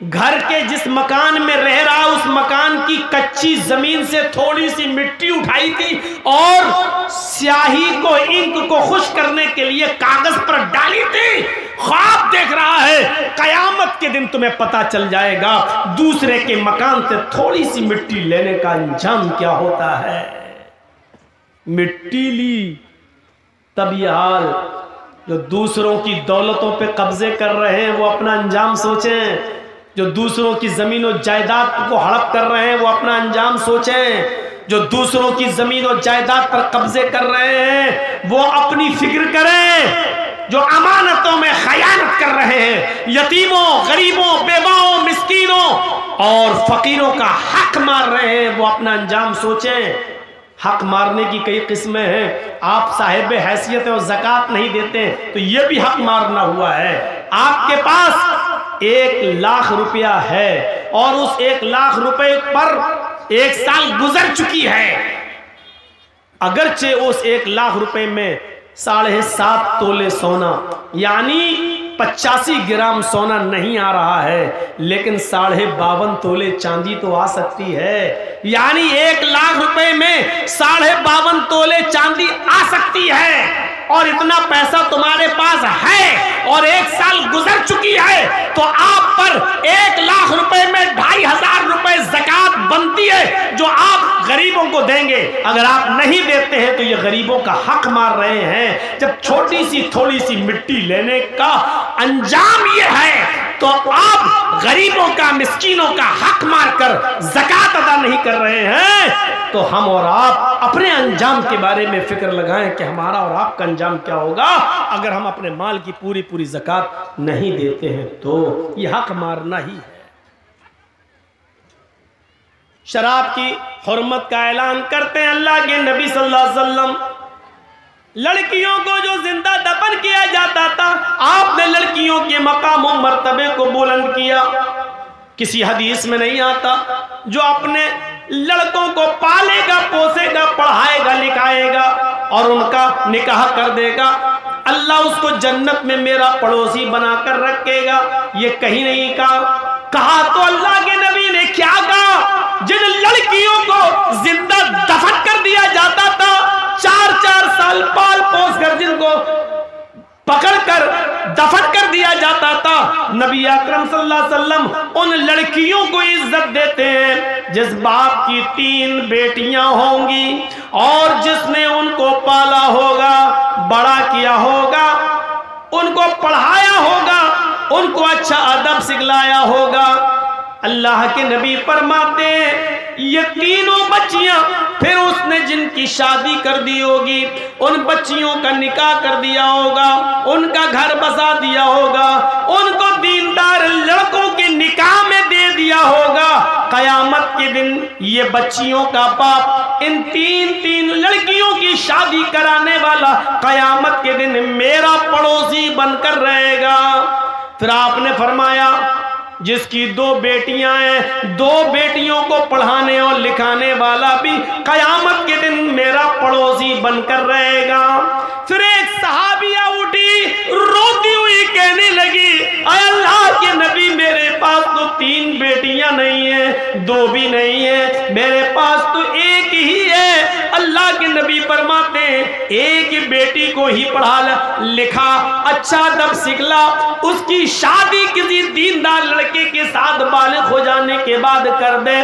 घर के जिस मकान में रह रहा उस मकान की कच्ची जमीन से थोड़ी सी मिट्टी उठाई थी और स्याही को, इंक को खुश करने के लिए कागज पर डाली थी। ख्वाब देख रहा है, कयामत के दिन तुम्हें पता चल जाएगा दूसरे के मकान से थोड़ी सी मिट्टी लेने का अंजाम क्या होता है। मिट्टी ली तब यह हाल। जो दूसरों की दौलतों पे कब्जे कर रहे हैं वो अपना अंजाम सोचें। जो दूसरों की जमीन और जायदाद को हड़प कर रहे हैं वो अपना अंजाम सोचें। जो दूसरों की जमीन और जायदाद पर कब्जे कर रहे हैं वो अपनी फिक्र करें। जो अमानतों में खयानत कर रहे हैं, यतीमों, गरीबों, बेवाओं, मिस्कीनों और फकीरों का हक मार रहे हैं, वो अपना अंजाम सोचें। हक मारने की कई किस्में हैं। आप साहिब हैसियत और ज़कात नहीं देते तो ये भी हक मारना हुआ है। आपके पास 1 लाख रुपया है और उस 1 लाख रुपए पर 1 साल गुजर चुकी है। अगरचे उस 1 लाख रुपए में 7.5 तोले सोना यानी 85 ग्राम सोना नहीं आ रहा है, लेकिन 52.5 तोले चांदी तो आ सकती है। यानी 1 लाख रुपए में 52.5 तोले चांदी आ सकती है और इतना पैसा तुम्हारे पास है और 1 साल गुजर चुकी है तो आप पर 1 लाख रुपए में 2,500 रुपए ज़कात बनती है जो आप गरीबों को देंगे। अगर आप नहीं देते हैं तो ये गरीबों का हक मार रहे हैं। जब छोटी सी थोड़ी सी मिट्टी लेने का अंजाम ये है तो आप गरीबों का, मिस्कीनों का हक मारकर ज़कात अदा नहीं कर रहे हैं। तो हम और आप अपने अंजाम के बारे में फिक्र लगाएं कि हमारा और आपका अंजाम क्या होगा अगर हम अपने माल की पूरी पूरी ज़कात नहीं देते हैं। तो ये हक मारना ही है। शराब की हुर्मत का ऐलान करते हैं अल्लाह के नबी सल्लल्लाहु अलैहि वसल्लम। लड़कियों को जो जिंदा दफन किया जाता था, आपने लड़कियों के मकाम और मर्तबे को बुलंद किया। किसी हदीस में नहीं आता जो अपने लड़कों को पालेगा, पोसेगा, पढ़ाएगा, लिखाएगा और उनका निकाह कर देगा, अल्लाह उसको जन्नत में मेरा पड़ोसी बनाकर रखेगा। ये कहीं नहीं कहा तो अल्लाह के नबी ने क्या कहा? जिन लड़कियों को जिंदा दफन कर दिया जाता था, 4-4 साल पाल पोस कर जिनको पकड़कर दफन कर दिया जाता था, नबी अकरम सल्लल्लाहु अलैहि वसल्लम उन लड़कियों को इज्जत देते हैं जिस बाप की 3 बेटियां होंगी और जिसने उनको पाला होगा, बड़ा किया होगा, उनको पढ़ाया होगा, उनको अच्छा अदब सिखलाया होगा। अल्लाह के नबी फरमाते हैं ये तीनों बच्चियां, फिर उसने जिनकी शादी कर दी होगी उन बच्चियों का निकाह कर दिया होगा, उनका घर बसा दिया होगा, उनको दीनदार लड़कों के निकाह में दे दिया होगा। कयामत के दिन ये बच्चियों का बाप इन 3 लड़कियों की शादी कराने वाला कयामत के दिन मेरा पड़ोसी बनकर रहेगा। फिर आपने फरमाया जिसकी 2 बेटियां हैं, 2 बेटियों को पढ़ाने और लिखाने वाला भी कयामत के दिन मेरा पड़ोसी बनकर रहेगा। फिर एक सहाबिया उठी, रोती हुई कहने लगी, अल्लाह के नबी मेरे पास तो 3 बेटियां नहीं है, 2 भी नहीं है, मेरे पास तो 1 ही है। अल्लाह के नबी फरमाते हैं 1 बेटी को ही पढ़ा लिखा, अच्छा अदब सिखला, उसकी शादी किसी दीनदार लड़के के साथ बालिग हो जाने के बाद कर दे,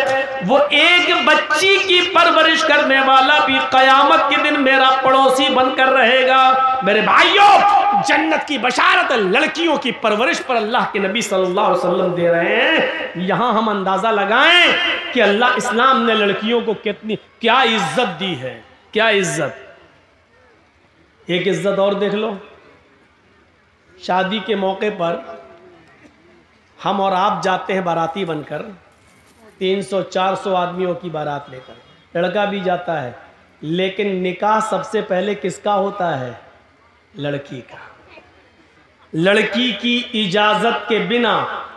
वो 1 बच्ची की परवरिश करने वाला भी कयामत के दिन मेरा पड़ोसी बनकर रहेगा। मेरे भाइयों, जन्नत की बशारत लड़कियों की परवरिश पर अल्लाह के नबी सल्लल्लाहु अलैहि वसल्लम दे रहे हैं। यहां हम अंदाजा लगाएं कि अल्लाह इस्लाम ने लड़कियों को क्या इज्जत दी है, क्या इज्जत। एक इज्जत और देख लो, शादी के मौके पर हम और आप जाते हैं बाराती बनकर, 300-400 आदमियों की बारात लेकर, लड़का भी जाता है, लेकिन निकाह सबसे पहले किसका होता है? लड़की का। लड़की की इजाजत के बिना,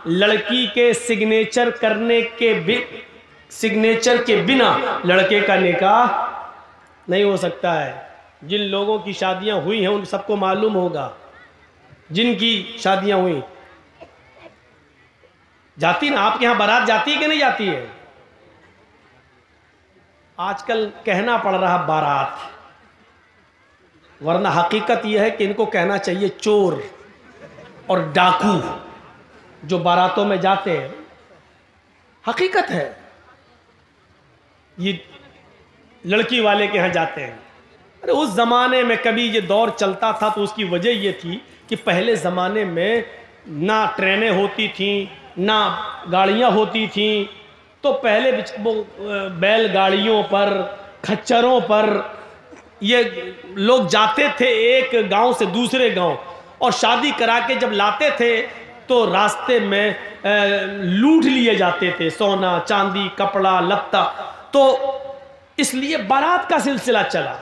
लड़की के सिग्नेचर के बिना लड़के का निकाह नहीं हो सकता है। जिन लोगों की शादियां हुई हैं उन सबको मालूम होगा, जिनकी शादियां हुई जाती ना, आपके यहां बारात जाती है कि नहीं जाती है? आजकल कहना पड़ रहा बारात, वरना हकीकत यह है कि इनको कहना चाहिए चोर और डाकू जो बारातों में जाते हैं। हकीकत है, ये लड़की वाले के यहां जाते हैं। अरे उस जमाने में कभी ये दौर चलता था तो उसकी वजह ये थी कि पहले जमाने में ना ट्रेनें होती थी ना गाड़ियां होती थी, तो पहले वो बैलगाड़ियों पर, खच्चरों पर ये लोग जाते थे एक गांव से दूसरे गांव, और शादी करा के जब लाते थे तो रास्ते में लूट लिए जाते थे सोना चांदी कपड़ा लत्ता। तो इसलिए बारात का सिलसिला चला।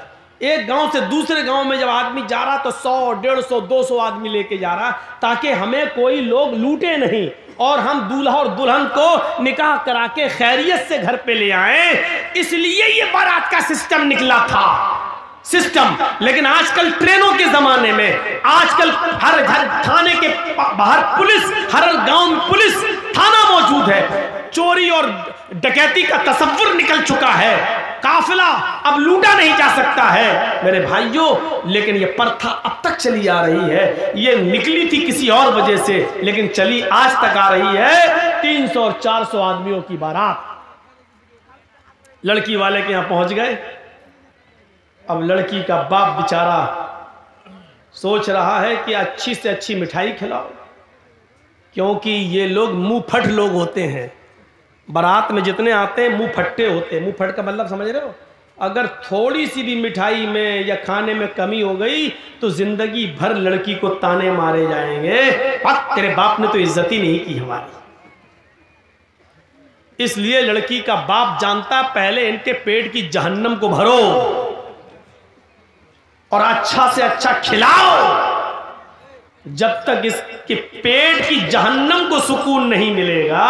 एक गांव से दूसरे गांव में जब आदमी जा रहा तो 100 150 200 आदमी लेके जा रहा, ताकि हमें कोई लोग लूटे नहीं और हम दूल्हा और दुल्हन को निकाह करा के खैरियत से घर पे ले आए। इसलिए ये बारात का सिस्टम निकला था, सिस्टम। लेकिन आजकल ट्रेनों के जमाने में, आजकल हर घर थाने के बाहर पुलिस, हर गांव में पुलिस थाना मौजूद है, चोरी और डकैती का तसव्वुर निकल चुका है, काफिला अब लूटा नहीं जा सकता है मेरे भाइयों। लेकिन ये प्रथा अब तक चली आ रही है, ये निकली थी किसी और वजह से, लेकिन चली आज तक आ रही है। 300 और 400 आदमियों की बारात लड़की वाले के यहां पहुंच गए। अब लड़की का बाप बेचारा सोच रहा है कि अच्छी से अच्छी मिठाई खिलाओ, क्योंकि ये लोग मुंह फट लोग होते हैं। बारात में जितने आते हैं मुंह फट्टे होते हैं। मुंह फट का मतलब समझ रहे हो? अगर थोड़ी सी भी मिठाई में या खाने में कमी हो गई तो जिंदगी भर लड़की को ताने मारे जाएंगे, तेरे बाप ने तो इज्जत ही नहीं की हमारी। इसलिए लड़की का बाप जानता, पहले इनके पेट की जहन्नम को भरो और अच्छा से अच्छा खिलाओ। जब तक इसके पेट की जहन्नम को सुकून नहीं मिलेगा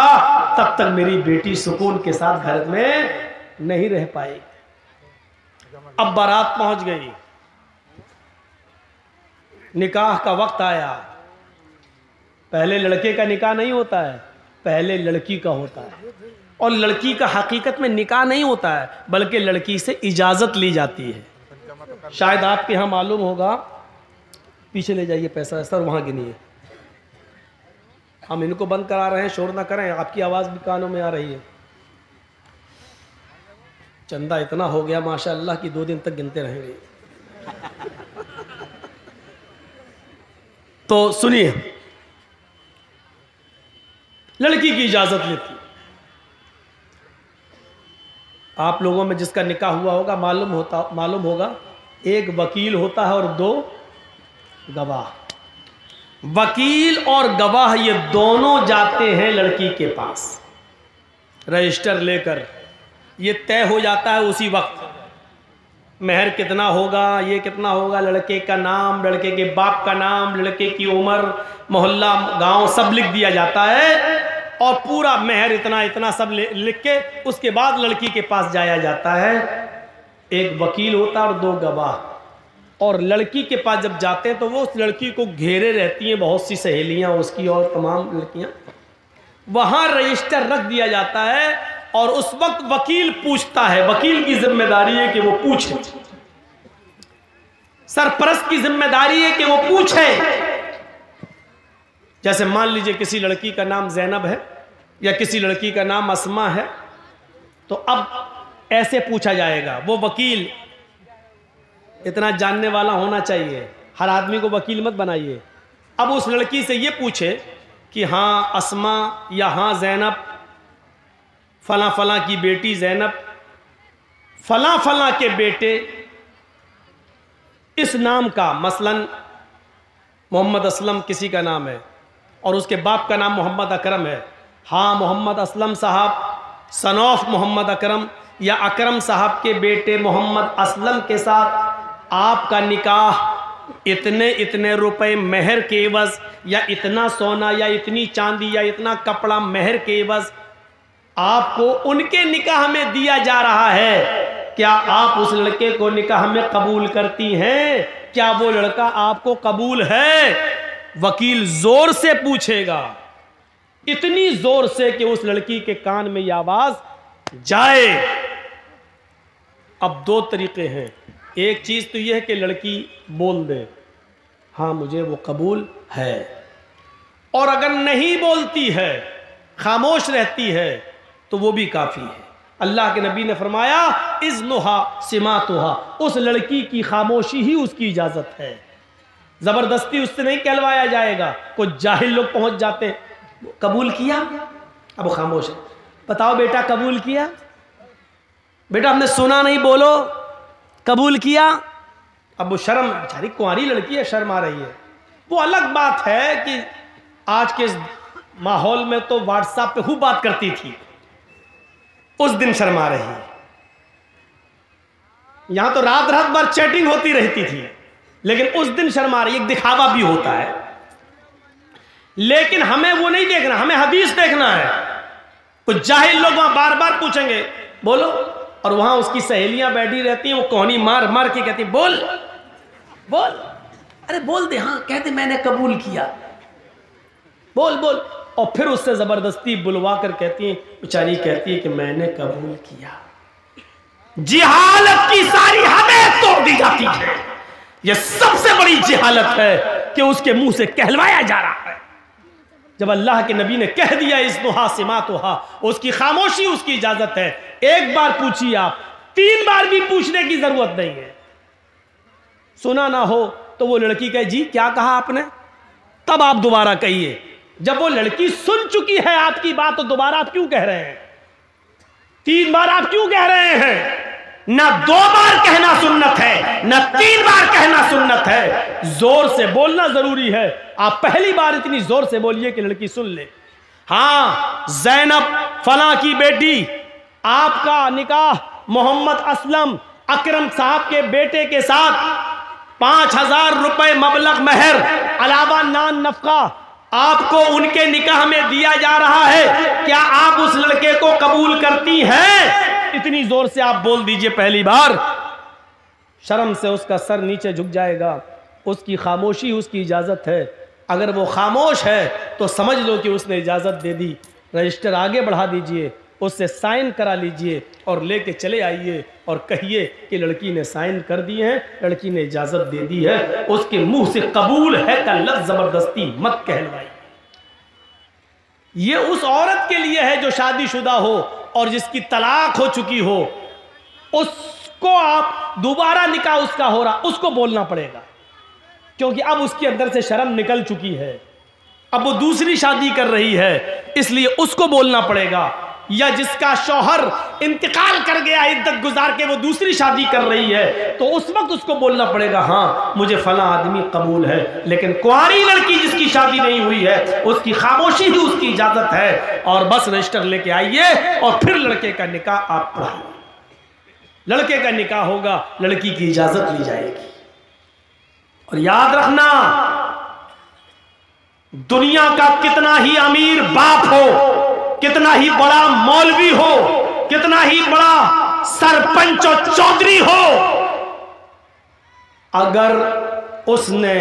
तब तक मेरी बेटी सुकून के साथ घर में नहीं रह पाएगी। अब बारात पहुंच गई, निकाह का वक्त आया। पहले लड़के का निकाह नहीं होता है, पहले लड़की का होता है। और लड़की का हकीकत में निकाह नहीं होता है, बल्कि लड़की से इजाजत ली जाती है। शायद आपके यहां मालूम होगा, पीछे ले जाइए पैसा सर, वहां गिनिए। हम इनको बंद करा रहे हैं, शोर ना करें, आपकी आवाज भी कानों में आ रही है। चंदा इतना हो गया माशाअल्लाह कि 2 दिन तक गिनते रहेंगे। तो सुनिए, लड़की की इजाजत लेती। आप लोगों में जिसका निकाह हुआ होगा मालूम होगा, एक वकील होता है और 2 गवाह। वकील और गवाह ये दोनों जाते हैं लड़की के पास रजिस्टर लेकर। ये तय हो जाता है उसी वक्त, मेहर कितना होगा, ये कितना होगा, लड़के का नाम, लड़के के बाप का नाम, लड़के की उम्र, मोहल्ला, गांव सब लिख दिया जाता है और पूरा मेहर इतना इतना सब लिख के उसके बाद लड़की के पास जाया जाता है। एक वकील होता है और 2 गवाह। और लड़की के पास जब जाते हैं तो वो उस लड़की को घेरे रहती हैं बहुत सी सहेलियां उसकी और तमाम लड़कियां। वहां रजिस्टर रख दिया जाता है और उस वक्त वकील पूछता है। वकील की जिम्मेदारी है कि वो पूछे, सरपरस्त की जिम्मेदारी है कि वो पूछे। जैसे मान लीजिए किसी लड़की का नाम जैनब है या किसी लड़की का नाम अस्मा है, तो अब ऐसे पूछा जाएगा। वो वकील इतना जानने वाला होना चाहिए, हर आदमी को वकील मत बनाइए। अब उस लड़की से ये पूछे कि हाँ अस्मा या हाँ जैनब, फला फला की बेटी जैनब, फला फला के बेटे इस नाम का, मसलन मोहम्मद असलम किसी का नाम है और उसके बाप का नाम मोहम्मद अकरम है। हाँ मोहम्मद असलम साहब सनौफ मोहम्मद अकरम या अकरम साहब के बेटे मोहम्मद असलम के साथ आपका निकाह इतने इतने रुपए मेहर के एवज, या इतना सोना या इतनी चांदी या इतना कपड़ा मेहर के एवज आपको उनके निकाह में दिया जा रहा है। क्या आप उस लड़के को निकाह में कबूल करती हैं? क्या वो लड़का आपको कबूल है? वकील जोर से पूछेगा। इतनी जोर से कि उस लड़की के कान में यह आवाज जाए। अब दो तरीके हैं, एक चीज तो यह है कि लड़की बोल दे हाँ मुझे वो कबूल है, और अगर नहीं बोलती है, खामोश रहती है, तो वो भी काफी है। अल्लाह के नबी ने फरमाया इज़्नुहा सिमातुहा, उस लड़की की खामोशी ही उसकी इजाजत है, जबरदस्ती उससे नहीं कहलवाया जाएगा। कुछ जाहिल लोग पहुंच जाते, कबूल किया, अब वो खामोश है, बताओ बेटा कबूल किया, बेटा हमने सुना नहीं, बोलो कबूल किया। अब वो शर्म, बेचारी कुंवारी लड़की है, शर्म आ रही है। वो अलग बात है कि आज के माहौल में तो व्हाट्सएप पे खूब बात करती थी, उस दिन शर्मा रही है। यहां तो रात रात भर चैटिंग होती रहती थी, लेकिन उस दिन शर्मा रही है। एक दिखावा भी होता है, लेकिन हमें वो नहीं देखना, हमें हदीस देखना है। कुछ जाहिल लोग वहां बार बार पूछेंगे बोलो, और वहां उसकी सहेलियां बैठी रहती हैं, वो कोहनी मार मार के कहती बोल बोल, अरे बोल दे, हाँ कहते मैंने कबूल किया, बोल बोल, और फिर उससे जबरदस्ती बुलवा कर कहती है, बेचारी कहती है कि मैंने कबूल किया। जिहालत की सारी हदें तोड़ दी जाती है। यह सबसे बड़ी जिहालत है कि उसके मुंह से कहलवाया जा रहा है। जब अल्लाह के नबी ने कह दिया इज़्नुहा सिमातुहा, उसकी खामोशी उसकी इजाजत है। एक बार पूछिए आप, 3 बार भी पूछने की जरूरत नहीं है। सुना ना हो तो वो लड़की कहे जी क्या कहा आपने, तब आप दोबारा कहिए। जब वो लड़की सुन चुकी है आपकी बात, तो दोबारा आप क्यों कह रहे हैं? 3 बार आप क्यों कह रहे हैं? ना 2 बार कहना सुन्नत है, ना 3 बार कहना सुन्नत है। जोर से बोलना जरूरी है। आप पहली बार इतनी जोर से बोलिए कि लड़की सुन ले। हाँ, ज़ैनब फला की बेटी, आपका निकाह मोहम्मद असलम अकरम साहब के बेटे के साथ 5000 रुपए मबलग महर अलावा नान नफका आपको उनके निकाह में दिया जा रहा है। क्या आप उस लड़के को कबूल करती हैं? इतनी जोर से आप बोल दीजिए पहली बार। शर्म से उसका सर नीचे झुक जाएगा। उसकी खामोशी उसकी इजाजत है। अगर वो खामोश है तो समझ लो कि उसने इजाजत दे दी। रजिस्टर आगे बढ़ा दीजिए, उससे साइन करा लीजिए और लेके चले आइए और कहिए कि लड़की ने साइन कर दिए हैं, लड़की ने इजाजत दे दी है। उसके मुंह से कबूल है का लफ्ज जबरदस्ती मत कहलवाई। ये उस औरत के लिए है जो शादीशुदा हो और जिसकी तलाक हो चुकी हो। उसको आप दोबारा निकाह उसका हो रहा, उसको बोलना पड़ेगा, क्योंकि अब उसके अंदर से शर्म निकल चुकी है। अब वो दूसरी शादी कर रही है, इसलिए उसको बोलना पड़ेगा। या जिसका शौहर इंतकाल कर गया, इद्दत गुजार के वो दूसरी शादी कर रही है, तो उस वक्त उसको बोलना पड़ेगा हाँ मुझे फला आदमी कबूल है। लेकिन कुंवारी लड़की जिसकी शादी नहीं हुई है, उसकी खामोशी ही उसकी इजाजत है। और बस रजिस्टर लेके आइए और फिर लड़के का निकाह आप पढ़ाइए। लड़के का निकाह होगा, लड़की की इजाजत ली जाएगी। और याद रखना, दुनिया का कितना ही अमीर बाप हो, कितना ही बड़ा मौलवी हो, कितना ही बड़ा सरपंच और चौधरी हो, अगर उसने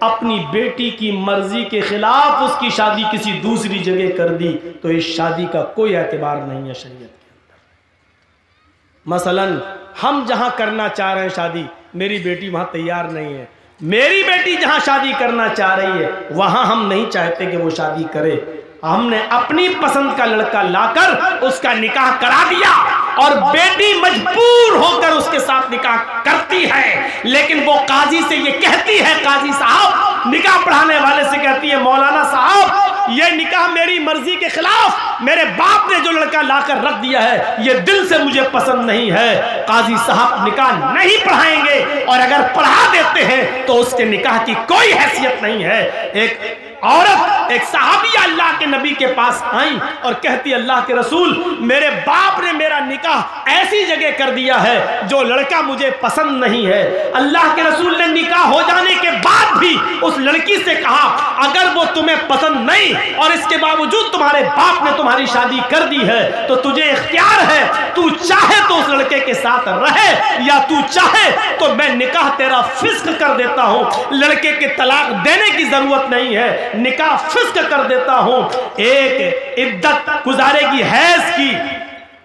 अपनी बेटी की मर्जी के खिलाफ उसकी शादी किसी दूसरी जगह कर दी, तो इस शादी का कोई एतबार नहीं है शरीयत के अंदर। मसलन हम जहां करना चाह रहे हैं शादी, मेरी बेटी वहां तैयार नहीं है। मेरी बेटी जहां शादी करना चाह रही है, वहां हम नहीं चाहते कि वो शादी करे। हमने अपनी पसंद का लड़का लाकर उसका निकाह करा दिया और बेटी मजबूर होकर उसके साथ निकाह करती है। लेकिन वो काजी से ये कहती है, काजी साहब निकाह पढ़ाने वाले से कहती है, मौलाना साहब ये निकाह मेरी मर्जी के खिलाफ मेरे बाप ने जो लड़का लाकर रख दिया है, ये दिल से मुझे पसंद नहीं है। काजी साहब निकाह नहीं पढ़ाएंगे, और अगर पढ़ा देते हैं तो उसके निकाह की कोई हैसियत नहीं है। एक औरत, एक सहाबिया अल्लाह के नबी के पास आई और कहती, अल्लाह के रसूल मेरे बाप ने मेरा निकाह ऐसी जगह कर दिया है जो लड़का मुझे पसंद नहीं है। अल्लाह के रसूल ने निकाह हो जाने के बाद भी उस लड़की से कहा, अगर वो तुम्हें पसंद नहीं और इसके बावजूद तुम्हारे बाप ने तुम्हारी शादी कर दी है, तो तुझे इख्तियार है, तू चाहे तो उस लड़के के साथ रहे, या तू चाहे तो मैं निकाह तेरा फिस्क कर देता हूं। लड़के के तलाक देने की जरूरत नहीं है, निकाह फिस्क कर देता हूं। एक इद्दत गुजारेगी हैज की,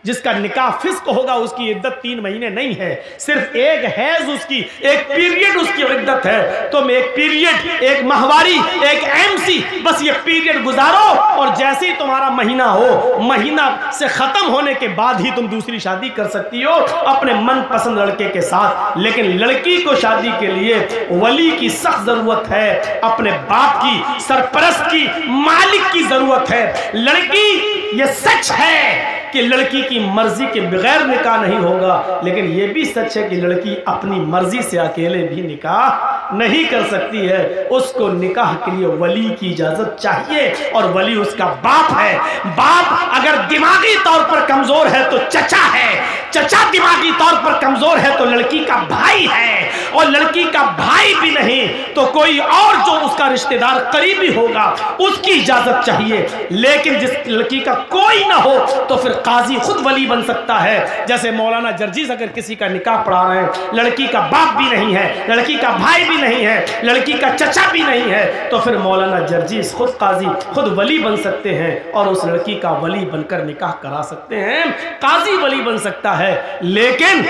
जिसका निकाह फिस्क होगा उसकी इद्दत 3 महीने नहीं है, सिर्फ एक हैज उसकी, एक पीरियड उसकी इद्दत है। तुम एक पीरियड, एक माहवारी, एक एमसी, बस ये पीरियड गुजारो और जैसे ही तुम्हारा महीना हो, महीना से खत्म होने के बाद ही तुम दूसरी शादी कर सकती हो अपने मनपसंद लड़के के साथ। लेकिन लड़की को शादी के लिए वली की सख्त जरूरत है, अपने बाप की, सरपरस्त की, मालिक की जरूरत है। लड़की, ये सच है कि लड़की की मर्जी के बगैर निकाह नहीं होगा, लेकिन यह भी सच है कि लड़की अपनी मर्जी से अकेले भी निकाह नहीं कर सकती है। उसको निकाह के लिए वली की इजाजत चाहिए और वली उसका बाप है। बाप अगर दिमागी तौर पर कमजोर है तो चचा है, चचा दिमागी तौर पर कमजोर है तो लड़की का भाई है, और लड़की का भाई भी नहीं तो कोई और जो उसका रिश्तेदार करीबी होगा उसकी इजाजत चाहिए। लेकिन जिस लड़की का कोई ना हो तो फिर काजी खुद वली बन सकता है। जैसे मौलाना जर्जीस अगर किसी का निकाह पढ़ा रहे हैं, लड़की का बाप भी नहीं है, लड़की का भाई भी नहीं है, लड़की का चचा भी नहीं है, तो फिर मौलाना जर्जीस खुद काजी, खुद वली बन सकते हैं और उस लड़की का वली बनकर निकाह करा सकते हैं। काजी वली बन सकता है। लेकिन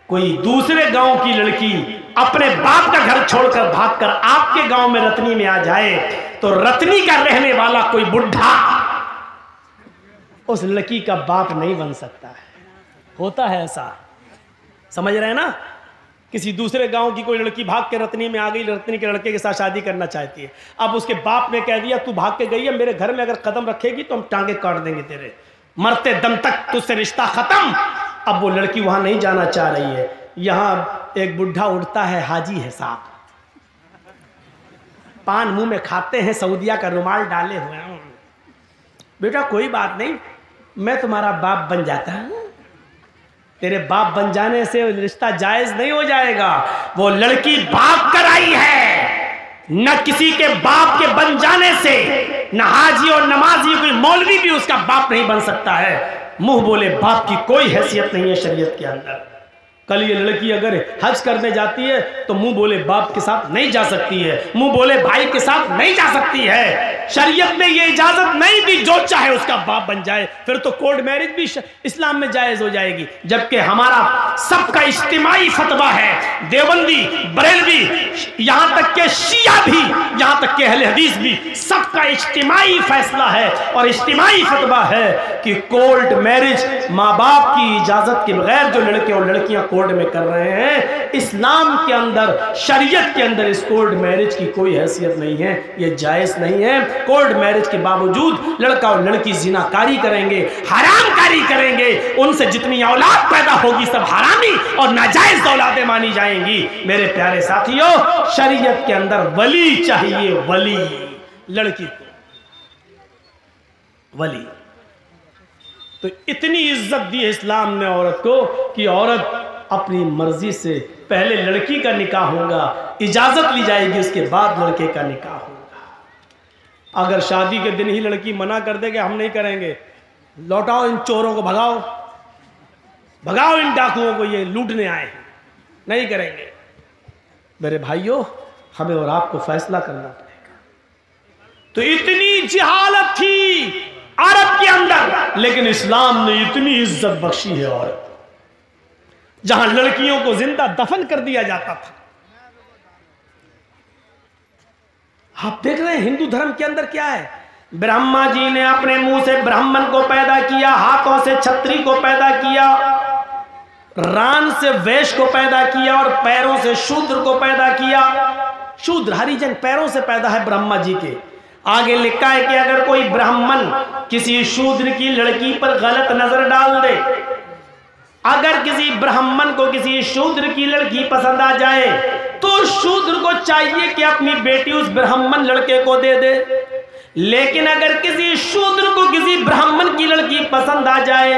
कोई दूसरे गांव की लड़की अपने बाप का घर छोड़कर भागकर आपके गांव में रतनी में आ जाए तो रतनी का रहने वाला कोई बुढ़ा उस लड़की का बाप नहीं बन सकता है। होता है ऐसा, समझ रहे हैं ना। किसी दूसरे गांव की कोई लड़की भाग के रतनी में आ गई, रतनी के लड़के के साथ शादी करना चाहती है। अब उसके बाप ने कह दिया तू भाग के गई है, मेरे घर में अगर कदम रखेगी तो हम टांगे काट देंगे तेरे, मरते दम तक तुझसे रिश्ता खत्म। अब वो लड़की वहां नहीं जाना चाह रही है। यहां एक बुढ़ा उठता है, हाजी है साहब, पान मुंह में खाते हैं, सऊदिया का रुमाल डाले हुए हैं। बेटा कोई बात नहीं, मैं तुम्हारा बाप बन जाता हूं। तेरे बाप बन जाने से रिश्ता जायज नहीं हो जाएगा। वो लड़की भाग कर आई है, न किसी के बाप के बन जाने से न हाजी और नमाजी, कोई मौलवी भी उसका बाप नहीं बन सकता है। मुंह बोले बाप की कोई हैसियत नहीं है शरीयत के अंदर। कल ये लड़की अगर हज करने जाती है तो मुंह बोले बाप के साथ नहीं जा सकती है, मुंह बोले भाई के साथ नहीं जा सकती है। शरीयत ने ये इजाजत नहीं दी जो चाहे उसका बाप बन जाए, फिर तो कोर्ट मैरिज भी इस्लाम में जायज हो जाएगी। जबकि हमारा सबका इज्तिमाई फतवा है, देवबंदी, बरेलवी, यहां तक के शिया भी, यहां तक के अहले हदीस भी, सबका इज्तिमाई फैसला है और इज्तिमाई फतवा है कि कोर्ट मैरिज माँ बाप की इजाजत के बगैर जो लड़के और लड़कियां कोर्ट में कर रहे हैं, इस्लाम के अंदर, शरीयत के अंदर इस कोर्ट मैरिज की कोई हैसियत नहीं है, ये जायज नहीं है। कोर्ट मैरिज के बावजूद लड़का और लड़की जिनाकारी करेंगे, हरामकारी करेंगे, उनसे जितनी औलाद पैदा होगी सब हरामी और नाजायज औलादें मानी जाएंगी। मेरे प्यारे साथियों, शरीयत के अंदर वली चाहिए, वली, लड़की को वली। तो इतनी इज्जत दी है इस्लाम ने औरत को कि औरत अपनी मर्जी से पहले लड़की का निकाह होगा, इजाजत ली जाएगी, उसके बाद लड़के का निकाह होगा। अगर शादी के दिन ही लड़की मना कर दे कि हम नहीं करेंगे, लौटाओ इन चोरों को, भगाओ भगाओ इन डाकुओं को, ये लूटने आए हैं, नहीं करेंगे। मेरे भाइयों, हमें और आपको फैसला करना पड़ेगा। तो इतनी जिहालत थी अरब के अंदर, लेकिन इस्लाम ने इतनी इज्जत बख्शी है औरत, जहां लड़कियों को जिंदा दफन कर दिया जाता था। आप देख रहे हैं हिंदू धर्म के अंदर क्या है। ब्रह्मा जी ने अपने मुंह से ब्राह्मण को पैदा किया, हाथों से छत्री को पैदा किया, रान से वैश्य को पैदा किया और पैरों से शूद्र को पैदा किया। शूद्र हरिजन पैरों से पैदा है ब्रह्मा जी के। आगे लिखा है कि अगर कोई ब्राह्मण किसी शूद्र की लड़की पर गलत नजर डाल दे, अगर किसी ब्राह्मण को किसी शूद्र की लड़की पसंद आ जाए तो शूद्र को चाहिए कि अपनी बेटी उस ब्राह्मण लड़के को दे दे। लेकिन अगर किसी शूद्र को किसी ब्राह्मण की लड़की पसंद आ जाए,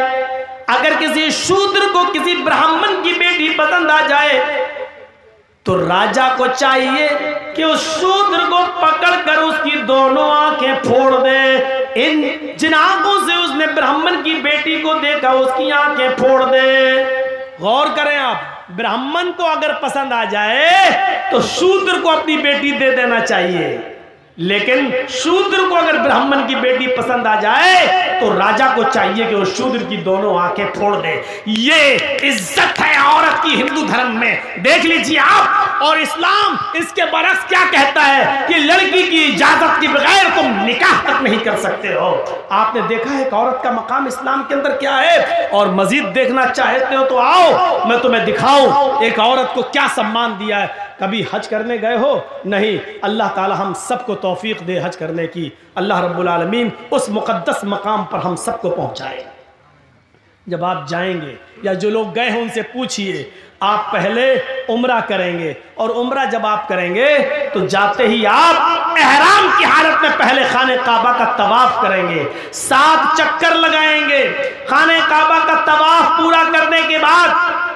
अगर किसी शूद्र को किसी ब्राह्मण की बेटी पसंद आ जाए तो राजा को चाहिए कि उस शूद्र को पकड़कर उसकी दोनों आंखें फोड़ दे। इन जिन आंखों से उसने ब्राह्मण की बेटी को देखा उसकी आंखें फोड़ दे। गौर करें आप, ब्राह्मण को अगर पसंद आ जाए तो शूद्र को अपनी बेटी दे देना चाहिए। लेकिन शूद्र को अगर ब्राह्मण की बेटी पसंद आ जाए तो राजा को चाहिए कि वो शूद्र की दोनों आंखें फोड़ दे। ये इज्जत है औरत की हिंदू धर्म में। देख लीजिए आप, और इस्लाम इसके बरक्स क्या कहता है कि लड़की की इजाजत के बगैर तुम निकाह तक नहीं कर सकते हो। आपने देखा है कि औरत का मकाम इस्लाम के अंदर क्या है, और मजीद देखना चाहते हो तो आओ मैं तुम्हें दिखाऊं एक औरत को क्या सम्मान दिया है। कभी हज करने गए हो? नहीं। अल्लाह ताला हम सबको तौफीक दे हज करने की। अल्लाह रब्बुल आलमीन उस मुकद्दस मकाम पर हम सबको पहुंचाए। जब आप जाएंगे या जो लोग गए हैं उनसे पूछिए, आप पहले उम्रा करेंगे, और उम्रा जब आप करेंगे तो जाते ही आप एहराम की हालत में पहले खाने काबा का तवाफ करेंगे, 7 चक्कर लगाएंगे। खाने काबा का तवाफ पूरा करने के बाद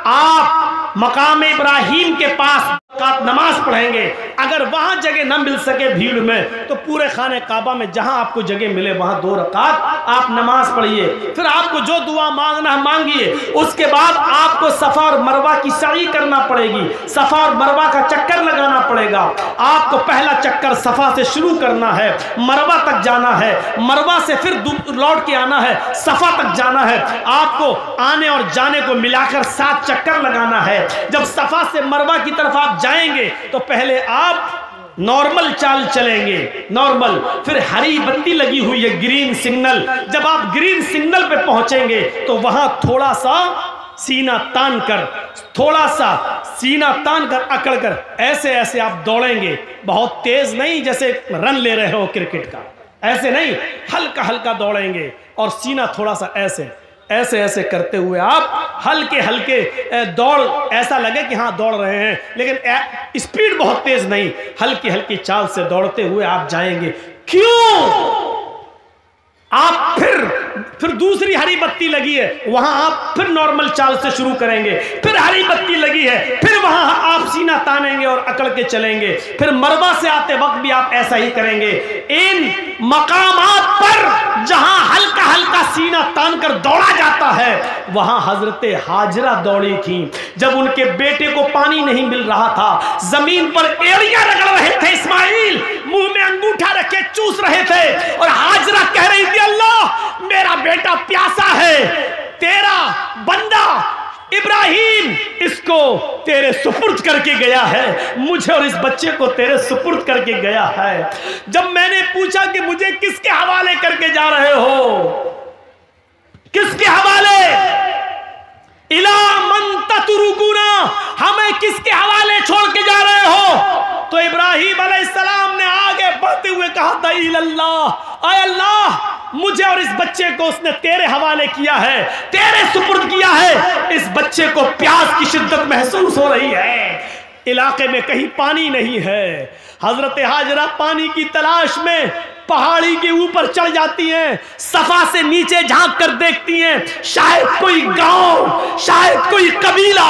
आप मकाम इब्राहिम के पास नमाज पढ़ेंगे। अगर वहां जगह न मिल सके भीड़ में तो पूरे खाने काबा में जहां आपको जगह मिले वहां 2 रकात आप नमाज पढ़िए। फिर आपको जो दुआ मांगना है मांगिए। उसके बाद आपको सफा और मरवा की सई करना पड़ेगी, सफा और मरवा का चक्कर लगाना पड़ेगा। आपको पहला चक्कर सफा से शुरू करना है, मरवा तक जाना है, मरवा से फिर लौट के आना है, सफा तक जाना है। आपको आने और जाने को मिलाकर 7 चक्कर लगाना है। जब सफा से मरवा की तरफ आप जाएंगे तो पहले आप नॉर्मल चाल चलेंगे, नॉर्मल, फिर हरी बत्ती लगी हुई है ग्रीन सिग्नल। जब आप ग्रीन सिग्नल पे पहुंचेंगे तो वहां थोड़ा सा सीना तान कर, थोड़ा सा सीना तान कर अकड़ कर ऐसे ऐसे आप दौड़ेंगे। बहुत तेज नहीं जैसे रन ले रहे हो क्रिकेट का, ऐसे नहीं, हल्का हल्का दौड़ेंगे और सीना थोड़ा सा ऐसे ऐसे ऐसे करते हुए आप हल्के हल्के दौड़, ऐसा लगे कि हाँ दौड़ रहे हैं, लेकिन स्पीड बहुत तेज नहीं, हल्की हल्की चाल से दौड़ते हुए आप जाएंगे। क्यों? आप फिर दूसरी हरी बत्ती लगी है, वहां आप फिर नॉर्मल चाल से शुरू करेंगे। फिर हरी बत्ती लगी है, फिर वहां आप सीना तानेंगे और अकड़ के चलेंगे। फिर मरवा से आते वक्त भी आप ऐसा ही करेंगे। इन मकामात पर जहां हल्का हल्का सीना तान कर दौड़ा जाता है, वहां हजरते हाजरा दौड़ी थी। जब उनके बेटे को पानी नहीं मिल रहा था, जमीन पर एड़ियां रगड़ रहे थे इस्माइल, मुंह में अंगूठा रखे चूस रहे थे, और हाजरा कह रही थी अल्लाह मेरा बेटा प्यासा है, तेरा बंदा इब्राहिम इसको तेरे सुपुर्द करके गया है, मुझे और इस बच्चे को तेरे सुपुर्द करके गया है। जब मैंने पूछा कि मुझे किसके हवाले करके जा रहे हो, किसके हवाले, इला मन ततरुकुना, हमें किसके हवाले छोड़ के जा रहे हो? तो इब्राहिम अलैहिस्सलाम ने आगे बढ़ते हुए कहा था इल्लल्लाह, आय अल्लाह मुझे और इस बच्चे को उसने तेरे हवाले किया है, तेरे सुपुर्द किया है। इस बच्चे को प्यास की शिद्दत महसूस हो रही है, इलाके में कहीं पानी नहीं है। हजरत हाजरा पानी की तलाश में पहाड़ी के ऊपर चढ़ जाती हैं, सफा से नीचे झांक कर देखती हैं, शायद कोई गांव, शायद कोई कबीला,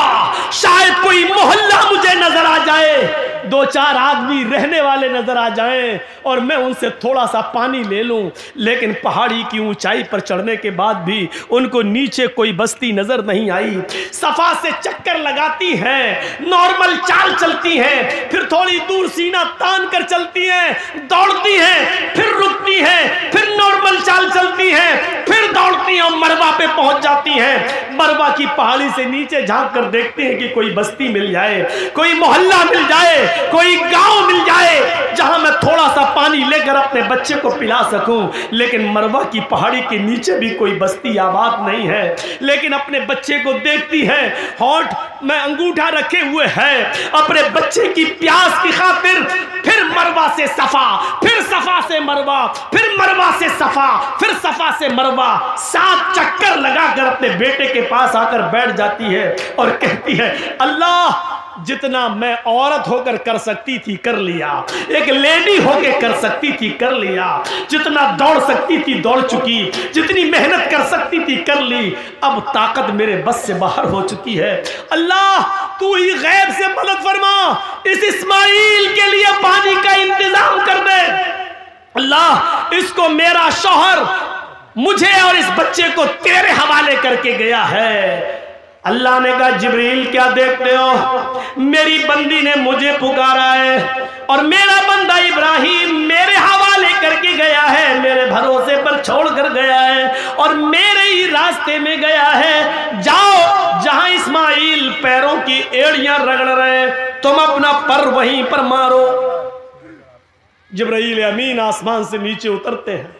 शायद कोई मोहल्ला मुझे नजर आ जाए, 2-4 आदमी रहने वाले नजर आ जाएं और मैं उनसे थोड़ा सा पानी ले लूं। लेकिन पहाड़ी की ऊंचाई पर चढ़ने के बाद भी उनको नीचे कोई बस्ती नजर नहीं आई। सफा से चक्कर लगाती हैं, नॉर्मल चाल चलती हैं, फिर थोड़ी दूर सीना तान कर चलती हैं, दौड़ती हैं, फिर रुकती हैं, फिर नॉर्मल चाल चलती हैं, फिर दौड़ती हैं और मरवा पे पहुंच जाती हैं। मरवा की पहाड़ी से नीचे झांक कर देखते हैं कि कोई बस्ती मिल जाए, कोई मोहल्ला मिल जाए, कोई गांव मिल जाए जहां मैं थोड़ा सा पानी लेकर अपने बच्चे को पिला सकूं। लेकिन मरवा की पहाड़ी के नीचे भी कोई बस्ती आबाद नहीं है। लेकिन अपने बच्चे को देखती है, होठ में अंगूठा रखे हुए है, अपने बच्चे की प्यास की खातिर फिर मरवा से सफा, फिर सफा से मरवा, फिर मरवा से सफा, फिर सफा से मरवा, 7 चक्कर लगाकर अपने बेटे के पास आकर बैठ जाती है और कहती है अल्लाह जितना मैं औरत होकर कर सकती थी कर लिया, एक लेडी होकर कर सकती थी कर लिया, जितना दौड़ सकती थी दौड़ चुकी, जितनी मेहनत कर सकती थी कर ली, अब ताकत मेरे बस से बाहर हो चुकी है। अल्लाह तू ही गैब से मदद फरमा, इस इस्माइल के लिए पानी का इंतजाम कर दे। अल्लाह इसको मेरा शौहर मुझे और इस बच्चे को तेरे हवाले करके गया है। अल्लाह ने कहा जिब्रील क्या देखते हो, मेरी बंदी ने मुझे पुकारा है और मेरा बंदा इब्राहिम मेरे हवाले करके गया है, मेरे भरोसे पर छोड़ कर गया है और मेरे ही रास्ते में गया है। जाओ, जहां इस्माइल पैरों की एड़ियां रगड़ रहे तुम अपना पर वहीं पर मारो। जिब्राइल अमीन आसमान से नीचे उतरते हैं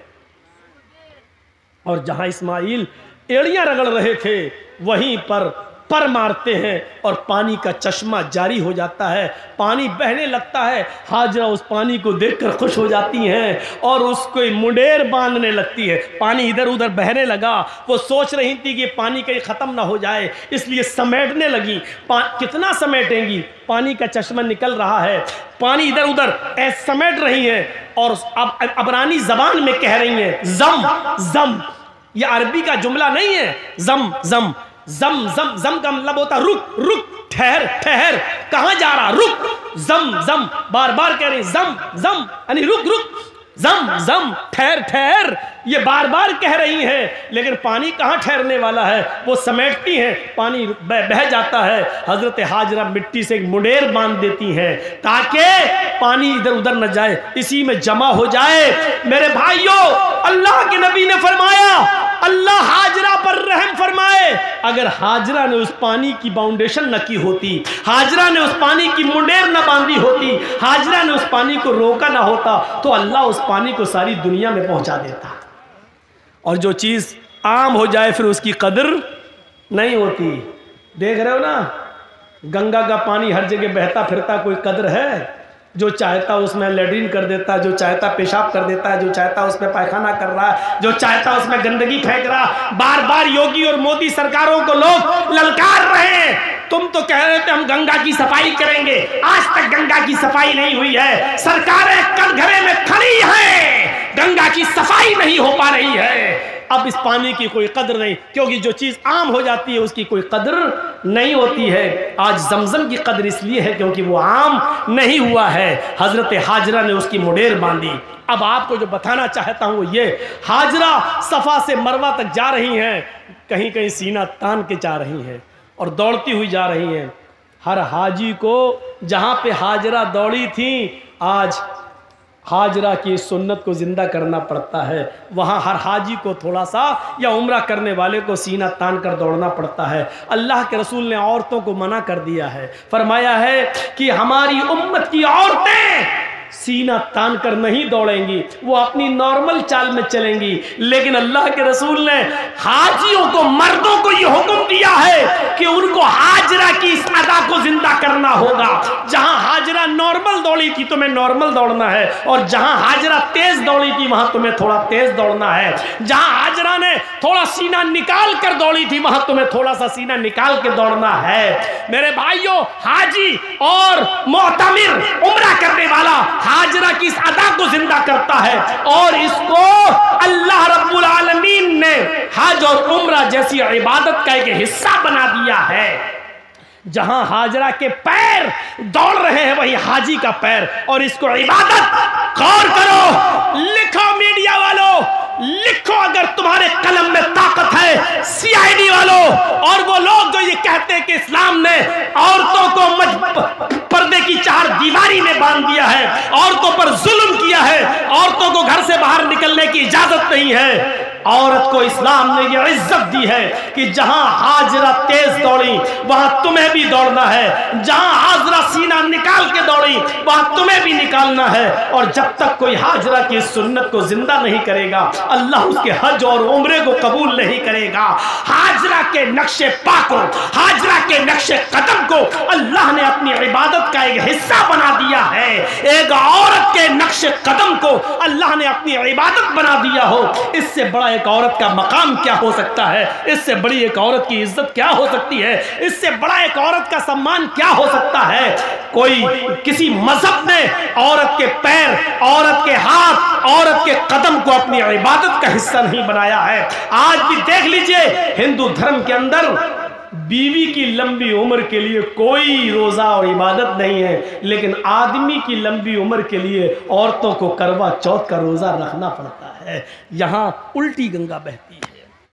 और जहां इस्माइल एड़ियां रगड़ रहे थे वहीं पर मारते हैं और पानी का चश्मा जारी हो जाता है, पानी बहने लगता है। हाजरा उस पानी को देखकर खुश हो जाती हैं और उसको मुंडेर बांधने लगती है। पानी इधर उधर बहने लगा, वो सोच रही थी कि पानी कहीं ख़त्म ना हो जाए, इसलिए समेटने लगी। कितना समेटेंगी, पानी का चश्मा निकल रहा है, पानी इधर उधर ऐसे समेट रही है और अब अबरानी जबान में कह रही है जम जम। यह अरबी का जुमला नहीं है, जम जम। जम जम जम का मतलब होता रुक रुक, ठहर ठहर, कहां जा रहा, रुक, जम जम, बार बार कह रही जम जम यानी रुक रुक, जम जम, ठहर ठहर, ये बार बार कह रही हैं। लेकिन पानी कहां ठहरने वाला है, वो समेटती हैं, पानी बह जाता है। हजरत हाजरा मिट्टी से एक मुंडेर बांध देती हैं ताकि पानी इधर उधर न जाए, इसी में जमा हो जाए। मेरे भाइयों, अल्लाह के नबी ने फरमाया अल्लाह हाजरा पर रहम फरमाए। अगर हाजरा ने उस पानी की बाउंडेशन न की होती, हाजरा ने उस पानी की मुंडेर न बांधी होती, हाजरा ने उस पानी को रोका ना होता, तो अल्लाह उस पानी को सारी दुनिया में पहुंचा देता। और जो चीज आम हो जाए फिर उसकी कदर नहीं होती। देख रहे हो ना, गंगा का पानी हर जगह बहता फिरता, कोई कदर है? जो चाहता उसमें लेट्रिन कर देता, जो चाहता पेशाब कर देता है, जो चाहता उसमें पायखाना कर रहा है, जो चाहता उसमें गंदगी फेंक रहा। बार बार योगी और मोदी सरकारों को लोग ललकार रहे हैं, तुम तो कह रहे थे हम गंगा की सफाई करेंगे, आज तक गंगा की सफाई नहीं हुई है। सरकारें कटघरे में खड़ी हैं, गंगा की सफाई नहीं हो पा रही है। अब इस पानी की कोई कदर नहीं, क्योंकि जो चीज आम हो जाती है उसकी कोई कदर नहीं होती है। आज जमजम की कदर इसलिए है क्योंकि वो आम नहीं हुआ है। हजरत हाजरा ने उसकी मुंडेर बांधी। अब आपको जो बताना चाहता हूं वो ये, हाजरा सफा से मरवा तक जा रही हैं, कहीं कहीं सीना तान के जा रही हैं और दौड़ती हुई जा रही हैं। हर हाजी को जहां पे हाजरा दौड़ी थी, आज हाजरा की सुन्नत को जिंदा करना पड़ता है। वहाँ हर हाजी को थोड़ा सा या उम्रा करने वाले को सीना तान कर दौड़ना पड़ता है। अल्लाह के रसूल ने औरतों को मना कर दिया है, फरमाया है कि हमारी उम्मत की औरतें सीना तान कर नहीं दौड़ेंगी, वो अपनी नॉर्मल चाल में चलेंगी। लेकिन अल्लाह के रसूल ने हाजियों को, मर्दों को यह हुक्म दिया है कि उनको हाजरा की इस अदा को जिंदा करना होगा। जहां हाजरा नॉर्मल दौड़ी थी तुम्हें नॉर्मल दौड़ना है, और जहां हाजरा तेज दौड़ी थी वहां तुम्हें थोड़ा तेज दौड़ना है। जहां हाजरा ने थोड़ा सीना निकाल कर दौड़ी थी वहां तुम्हें थोड़ा सा सीना निकाल के दौड़ना है। मेरे भाइयों, हाजी और मुअतमिर, उम्रा करने वाला हाजरा की इस अदा को जिंदा करता है, और इसको अल्लाह रब्बुल आलमीन ने हज और उम्रा जैसी इबादत का एक हिस्सा बना दिया है। जहां हाजरा के पैर दौड़ रहे हैं वही हाजी का पैर, और इसको इबादत। गौर करो, लिखो मीडिया वालों, लिखो अगर तुम्हारे कलम में ताकत है, सीआईडी वालों और वो लोग जो ये कहते हैं कि इस्लाम ने औरतों को पर्दे की चार दीवारी में बांध दिया है, औरतों पर जुल्म किया है, औरतों को घर से बाहर निकलने की इजाजत नहीं है। औरत को इस्लाम ने यह इज्जत दी है कि जहां हाजरा तेज दौड़ी वहां तुम्हें भी दौड़ना है, जहां हाजरा सीना निकाल के दौड़ी वहां तुम्हें भी निकालना है। और जब तक कोई हाजरा की सुन्नत को जिंदा नहीं करेगा, अल्लाह उसके हज और उम्रे को कबूल नहीं करेगा। हाजरा के नक्शे पा को, हाजरा के नक्शे कदम को अल्लाह ने अपनी इबादत का एक हिस्सा बना दिया है। एक औरत के नक्शे कदम को अल्लाह ने अपनी इबादत बना दिया हो, इससे बड़ा एक औरत का मकाम क्या हो सकता है? इससे बड़ी एक औरत की इज्जत क्या हो सकती है? इससे बड़ा एक औरत का सम्मान क्या हो सकता है? कोई किसी मजहब ने औरत के पैर, औरत के हाथ, औरत के कदम को अपनी इबादत का हिस्सा नहीं बनाया है। आज भी देख लीजिए, हिंदू धर्म के अंदर बीवी की लंबी उम्र के लिए कोई रोजा और इबादत नहीं है, लेकिन आदमी की लंबी उम्र के लिए औरतों को करवा चौथ का रोजा रखना पड़ता है। यहां उल्टी गंगा बहती है।